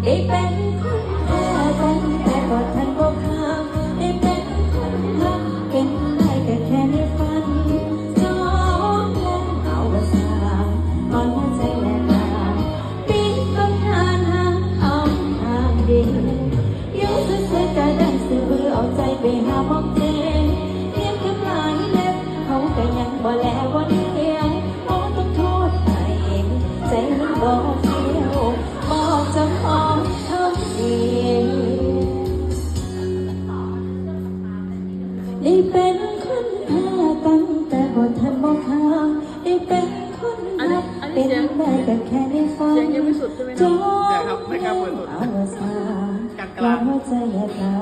ได้เป็นคนแพ้กันแต่ก็ทันบอกห้ามได้เป็นคนรักเป็นได้ก็แค่ในฝันจองแล้วเอาว่าสางตอนหัวใจแหลกลางปีนต้นทานหาเอาทางเดียวอยู่ซื่อๆก็ดังซื่อบื้อเอาใจไปหาหมองเจเพียงแค่ปลายเล็บเขาก็ยังบ่แลบ่เดียวโอ้ต้องโทษตัวเองใจมันบ่เที่ยวบอกเจ้าของเท่าเองได้เป็นคนแพ้ตั้งแต่บ่ทันบอกข้างได้เป็นคนรักเป็นได้ก็แค่ในฝันจองแล้วเอาว่าสางวางหัวใจแยกลา